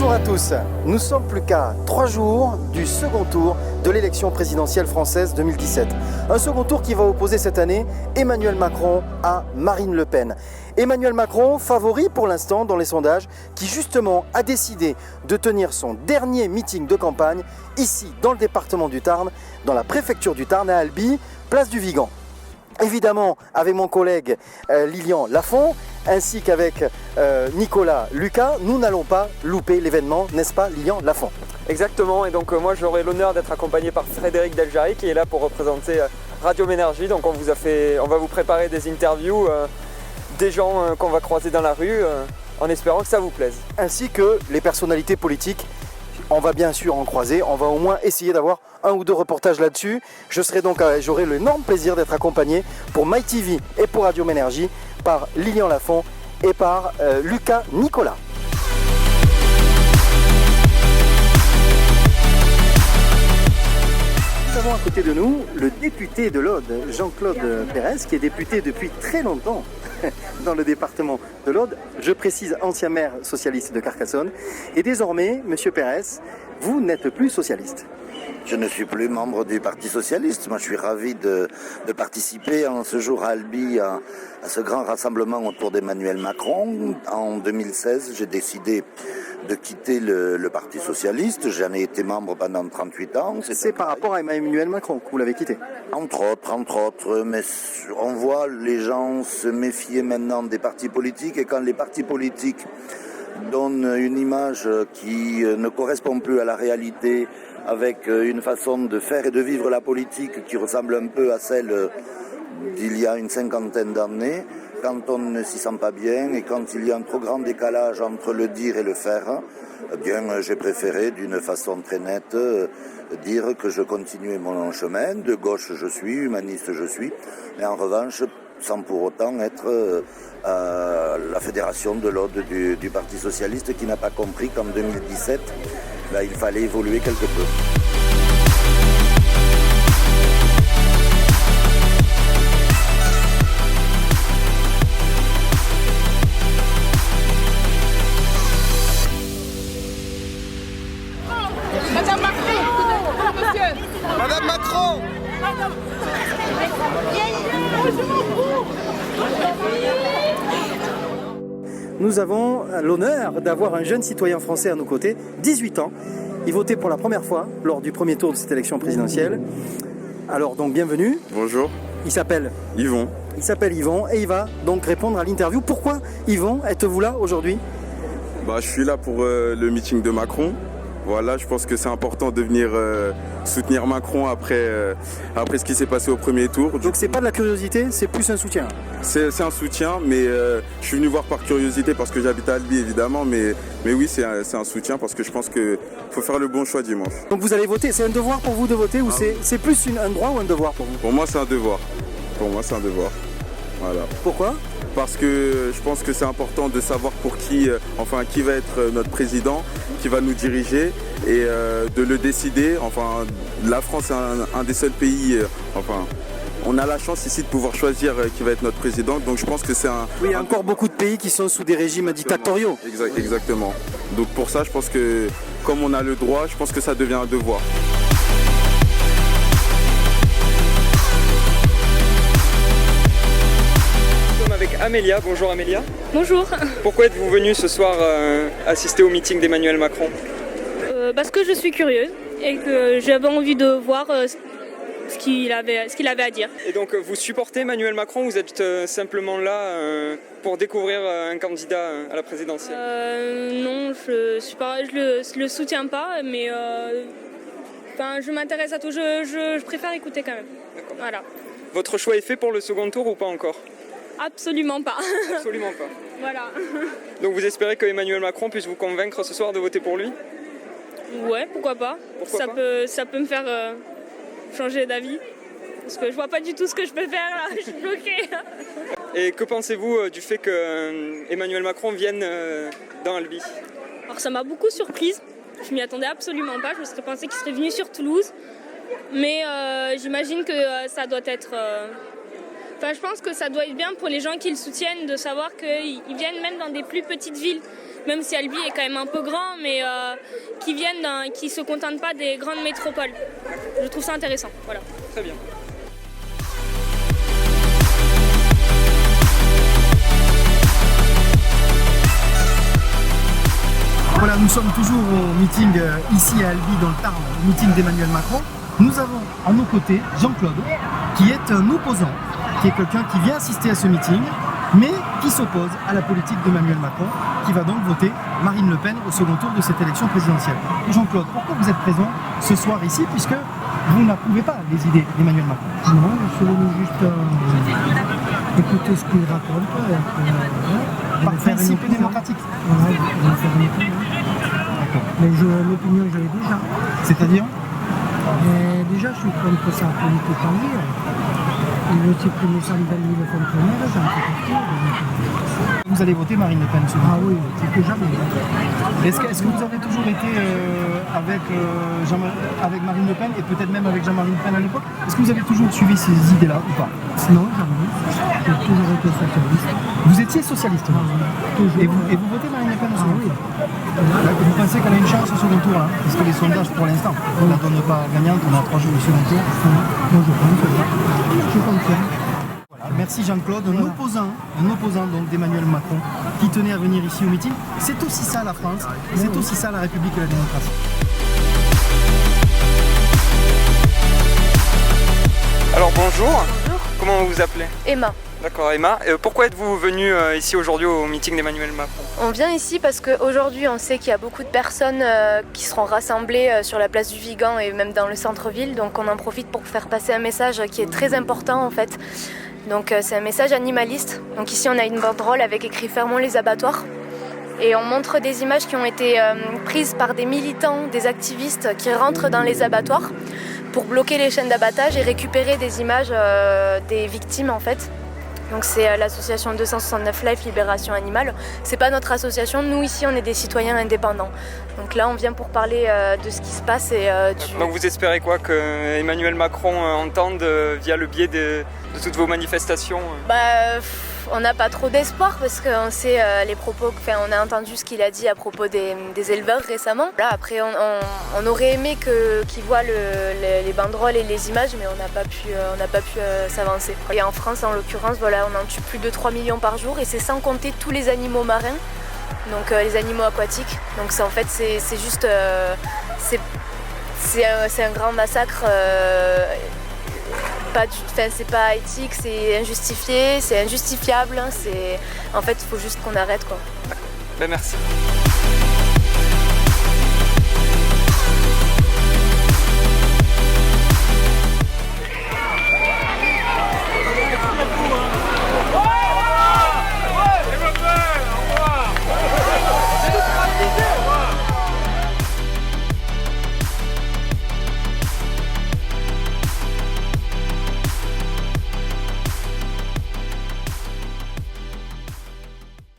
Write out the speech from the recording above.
Bonjour à tous, nous sommes plus qu'à 3 jours du second tour de l'élection présidentielle française 2017. Un second tour qui va opposer cette année Emmanuel Macron à Marine Le Pen. Emmanuel Macron, favori pour l'instant dans les sondages, qui justement a décidé de tenir son dernier meeting de campagne ici dans le département du Tarn, dans la préfecture du Tarn à Albi, place du Vigan. Évidemment, avec mon collègue Lilian Lafont, ainsi qu'avec Nicolas Lucas, nous n'allons pas louper l'événement, n'est-ce pas Lilian Lafont? Exactement, et donc moi j'aurai l'honneur d'être accompagné par Frédéric Deljari qui est là pour représenter Radio Ménergie. Donc on va vous préparer des interviews des gens qu'on va croiser dans la rue en espérant que ça vous plaise. Ainsi que les personnalités politiques. On va bien sûr en croiser, on va au moins essayer d'avoir un ou deux reportages là-dessus. J'aurai l'énorme plaisir d'être accompagné pour MyTV et pour Radio Ménergie par Lilian Lafont et par Lucas Nicolas. Nous avons à côté de nous le député de l'Aude, Jean-Claude Pérez, qui est député depuis très longtemps dans le département de l'Aude. Je précise, ancien maire socialiste de Carcassonne. Et désormais, Monsieur Pérez, vous n'êtes plus socialiste. Je ne suis plus membre du Parti Socialiste. Moi, je suis ravi de participer en ce jour à Albi à ce grand rassemblement autour d'Emmanuel Macron. En 2016, j'ai décidé de quitter le Parti Socialiste. J'en ai été membre pendant 38 ans. C'est par rapport à Emmanuel Macron que vous l'avez quitté? Entre autres. Mais on voit les gens se méfier maintenant des partis politiques. Et quand les partis politiques donnent une image qui ne correspond plus à la réalité, avec une façon de faire et de vivre la politique qui ressemble un peu à celle d'il y a une cinquantaine d'années, quand on ne s'y sent pas bien et quand il y a un trop grand décalage entre le dire et le faire, eh bien j'ai préféré d'une façon très nette dire que je continuais mon chemin. De gauche je suis, humaniste je suis, mais en revanche sans pour autant être la fédération de l'Aude du Parti Socialiste qui n'a pas compris qu'en 2017, il fallait évoluer quelque peu. Madame Macron, monsieur. Madame Macron! Nous avons l'honneur d'avoir un jeune citoyen français à nos côtés, 18 ans. Il votait pour la première fois lors du premier tour de cette élection présidentielle. Alors donc bienvenue. Bonjour. Il s'appelle Yvon. Il s'appelle Yvon et il va donc répondre à l'interview. Pourquoi Yvon êtes-vous là aujourd'hui? Je suis là pour le meeting de Macron. Voilà, je pense que c'est important de venir soutenir Macron après ce qui s'est passé au premier tour. Donc c'est pas de la curiosité, c'est plus un soutien. C'est un soutien, mais je suis venu voir par curiosité parce que j'habite à Albi évidemment, mais oui c'est un soutien parce que je pense qu'il faut faire le bon choix dimanche. Donc vous allez voter, c'est un devoir pour vous de voter ou c'est plus un droit ou un devoir pour vous? Pour moi c'est un devoir. Voilà. Pourquoi? Parce que je pense que c'est important de savoir pour qui va être notre président, qui va nous diriger et de le décider. La France est un des seuls pays, on a la chance ici de pouvoir choisir qui va être notre président. Donc je pense que c'est un... Oui, il y a encore beaucoup de pays qui sont sous des régimes dictatoriaux. Exactement. Donc pour ça, je pense que comme on a le droit, je pense que ça devient un devoir. Avec Amélia. Bonjour Amélia. Bonjour. Pourquoi êtes-vous venue ce soir assister au meeting d'Emmanuel Macron? Parce que je suis curieuse et que j'avais envie de voir ce qu'il avait à dire. Et donc vous supportez Emmanuel Macron ou vous êtes simplement là pour découvrir un candidat à la présidentielle? Non, je le soutiens pas, mais je m'intéresse à tout. Je préfère écouter quand même. D'accord. Voilà. Votre choix est fait pour le second tour ou pas encore? Absolument pas. Absolument pas. Voilà. Donc vous espérez que Emmanuel Macron puisse vous convaincre ce soir de voter pour lui? Ouais, pourquoi pas. Ça peut me faire changer d'avis. Parce que je vois pas du tout ce que je peux faire là, je suis bloquée. Et que pensez-vous du fait que Emmanuel Macron vienne dans Albi? Alors ça m'a beaucoup surprise. Je m'y attendais absolument pas. Je me serais pensé qu'il serait venu sur Toulouse. Mais j'imagine que ça doit être... je pense que ça doit être bien pour les gens qui le soutiennent de savoir qu'ils viennent même dans des plus petites villes. même si Albi est quand même un peu grand, mais qui ne se contentent pas des grandes métropoles. Je trouve ça intéressant. Voilà. Très bien. Voilà, nous sommes toujours au meeting ici à Albi dans le Tarn, au meeting d'Emmanuel Macron. Nous avons à nos côtés Jean-Claude, qui est un opposant, qui est quelqu'un qui vient assister à ce meeting, mais qui s'oppose à la politique d'Emmanuel Macron, qui va donc voter Marine Le Pen au second tour de cette élection présidentielle. Jean-Claude, pourquoi vous êtes présent ce soir ici, puisque vous n'approuvez pas les idées d'Emmanuel Macron? Non, je suis venu juste écouter ce qu'il raconte. Par principe démocratique. Voilà, je vais faire une opinion. D'accord. Mais l'opinion, je l'ai déjà. C'est-à-dire? Mais déjà, je suis contre sa politique en ligne. Il veut supprimer 120 000 fonctionnaires, j'en fais partie. Vous allez voter Marine Le Pen ce Ah oui, c'est que jamais. Est-ce que vous avez toujours été avec Marine Le Pen et peut-être même avec Jean-Marie Le Pen à l'époque? Est-ce que vous avez toujours suivi ces idées-là ou pas? Non, jamais. J'ai toujours été socialiste. Vous étiez socialiste? Toujours. Et vous votez Marine Le Pen au second oui. tour? Vous pensez qu'elle a une chance au second tour là? Parce que les sondages pour l'instant ne la donnent pas gagnante, on a 3 jours au second tour. Moi, je pense. Je confirme. Voilà, merci Jean-Claude, un opposant donc d'Emmanuel Macron qui tenait à venir ici au meeting. C'est aussi ça la France, c'est aussi ça la République et la démocratie. Alors bonjour. Bonjour. Comment vous vous appelez? Emma. D'accord, Emma. Pourquoi êtes-vous venue ici aujourd'hui au meeting d'Emmanuel Macron? On vient ici parce qu'aujourd'hui on sait qu'il y a beaucoup de personnes qui seront rassemblées sur la place du Vigan et même dans le centre-ville. Donc on en profite pour faire passer un message qui est très important en fait. Donc c'est un message animaliste. Donc ici on a une banderole avec écrit « Fermons les abattoirs ». Et on montre des images qui ont été prises par des militants, des activistes qui rentrent dans les abattoirs pour bloquer les chaînes d'abattage et récupérer des images des victimes en fait. Donc c'est l'association 269 Life Libération Animale. C'est pas notre association, nous ici on est des citoyens indépendants. Donc là on vient pour parler de ce qui se passe et Donc vous espérez quoi que Emmanuel Macron entende via le biais de toutes vos manifestations? On n'a pas trop d'espoir parce qu'on sait les propos, on a entendu ce qu'il a dit à propos des éleveurs récemment. Là, après, on aurait aimé qu'il voit les banderoles et les images, mais on n'a pas pu s'avancer. Et en France, en l'occurrence, voilà, on en tue plus de 3 millions par jour et c'est sans compter tous les animaux marins, donc les animaux aquatiques. Donc en fait, c'est juste, c'est un grand massacre. C'est pas éthique, c'est injustifié, c'est injustifiable. En fait, il faut juste qu'on arrête quoi. Ben merci.